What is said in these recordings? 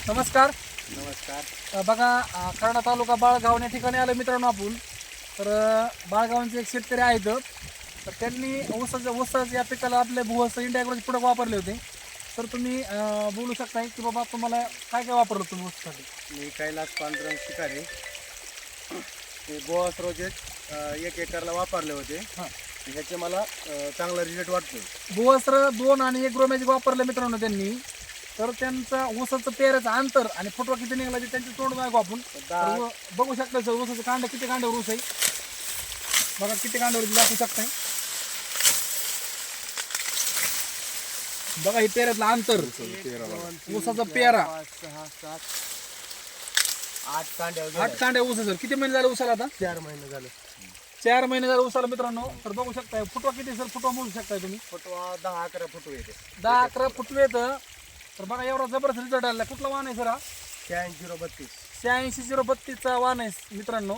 नमस्कार. नमस्कार. बघा खर्डा तालुका बाळगाव या ठिकाणी आलं मित्रांनो आपण. तर बाळगावचे एक शेतकरी आहेत. तर त्यांनी ऊसाच्या या पिकाला आपले भुवस इंडिया ॲग्रोचे प्रोडक्ट वापरले होते. तर तुम्ही बोलू शकता की बाबा तुम्हाला काय काय वापरलं तुम्ही ऊसासाठी? मी कैलास पांडुरंग शिकारी ते बोआस रोजेट 1 एकरला वापरले होते. हां, ह्याचे मला चांगला रिझल्ट वाटतो. भुवस्त्र 2 आणि 1 ग्रोमॅजिक वापरले मित्रांनो त्यांनी. तर त्यांचा ऊसाचं पेराचं अंतर आणि फुटवा किती निघाला ते त्यांचे तोंड दाखवू आपण. तर बघू शकता सर ऊसाचं कांड किती कांड्यावर ऊस आहे बघा, किती कांड्यावर दाखवू शकताय बघा. हे पेऱ्यातलं अंतर, ऊसाचा पेरा 6 7 8 कांड्या 8 कांड्या ऊस सर. किती महिने झाले ऊसाला आता? 4 महिने झाले. 4 महिने झाले ऊसाला मित्रांनो. तर बघू शकताय फुटवा किती सर, फुटवा मोजू शकताय तुम्ही. फुटवा 10-11 फुटवे येते. 10-11 फुटवे येतं. तर बघा एवढा जबरदस्त रिझल्ट आला. कुठला वाहन आहे सर हा? 86-032. 86-032चा वाहन आहे मित्रांनो.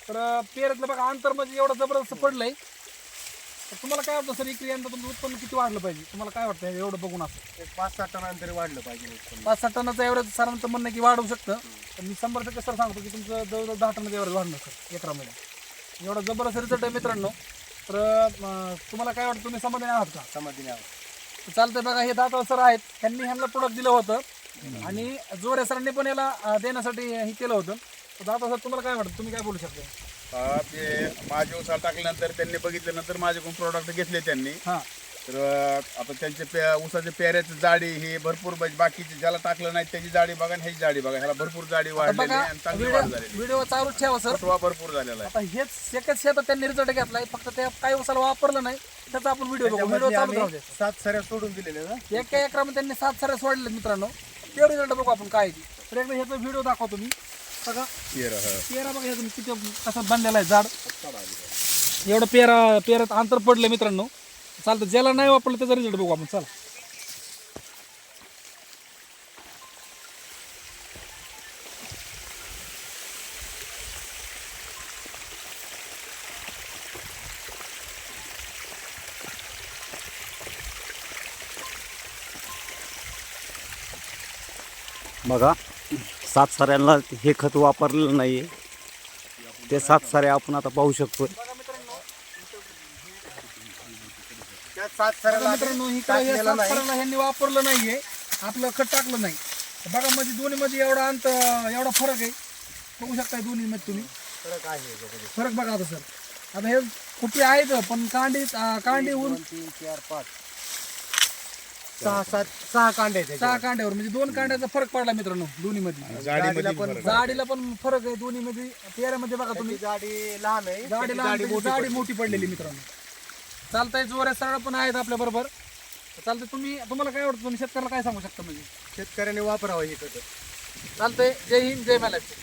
तर पेऱ्यातलं बघा अंतर म्हणजे एवढं जबरदस्त पडलंय. तर तुम्हाला काय वाटतं सर, इकडे यंदा तुमचं उत्पन्न किती वाढलं पाहिजे? तुम्हाला काय वाटतं एवढं बघून असं? एक 5-6 टनांतरी वाढलं पाहिजे उत्पन्न. 5-6 टनाचं एव्हरेज सरांचं म्हणणं की वाढवू शकतं. तर मी 100% सर सांगतो की तुमचं जवळजवळ 10 टनाचं एव्हरेज वाढलं सर एकरामध्ये. एवढा जबरदस्त रिझल्ट आहे मित्रांनो. तर तुम्हाला काय वाटतं, तुम्ही समाधानी आहात का? समाधानी आहोत. चालतंय. बघा हे दाताळ सर आहेत, त्यांनी ह्यांना प्रोडक्ट दिलं होतं आणि जोरे सरांनी पण याला देण्यासाठी हे केलं होतं. तर दाताळ सर तुम्हाला काय वाटतं, तुम्ही काय बोलू शकता? ते माझ्या उसाला टाकल्यानंतर त्यांनी बघितल्यानंतर माझ्याकडून प्रोडक्ट घेतले त्यांनी. हां, तर आता त्यांचे उसाच्या पेऱ्याची जाडी ही भरपूर बाकीचे ज्याला टाकलं नाही त्याची जाडी बघा आणि ह्याची जाडी बघा. ह्याला भरपूर जाडी वाढलेली बघा आहे आणि चांगली वाढ झालेली. व्हिडिओ चालू ठेवा सर. फुटवा भरपूर झालेला आहे. आता हेच एकच शेतात त्यांनी रिझल्ट घेतलाय, फक्त त्या काही उसाला वापरलं नाही त्याचा आपण व्हिडिओ बघू. व्हिडिओ चालू राहू द्या. 7 सऱ्या सोडून दिलेले ना. एका एकरामध्ये त्यांनी 7 सऱ्या सोडले मित्रांनो. ते रिझल्ट बघू आपण काय आहे ते. तर एकदा ह्याचा व्हिडिओ दाखवा तुम्ही. बघा पेरा बघा ह्याचं किती कसं बनलेला आहे झाड. एवढं पेऱ्यात अंतर पडलं मित्रांनो. चालतं, ज्याला नाही वापरलं त्याचा रिझल्ट बघू आपण. चला बघा, 7 साऱ्यांना हे खत वापरलेलं नाही आहे. ते 7 साऱ्या आपण आता पाहू शकतो. त्या 7 सऱ्याला मित्रांनो इकडे ह्यांनी वापरलं नाहीये, आपलं खत टाकलं नाही. बघा म्हणजे दोन्ही मध्ये एवढा एवढा फरक आहे. बघू शकता दोन्ही मध्ये तुम्ही फरक आहे. फरक बघा. आता सर आता हे कुठे आहेत पण कांडी ऊन 3 4 5 6 कांडे आहेत. 6 कांड्यावर म्हणजे 2 कांड्याचा फरक पडला मित्रांनो दोन्ही मध्ये. जाडीला पण फरक आहे दोन्ही मध्ये. पेऱ्यामध्ये बघा तुम्ही जाडी लहान आहे, जाडी मोठी पडलेली मित्रांनो. चालतंय. जोऱ्या सरळ पण आहेत आपल्या बरोबर. चालतंय. तुम्हाला काय वाटतं, तुम्ही शेतकऱ्याला काय सांगू शकता? म्हणजे शेतकऱ्याने वापरावं हे खत. चालतंय. जय हिंद, जय महाराष्ट्र.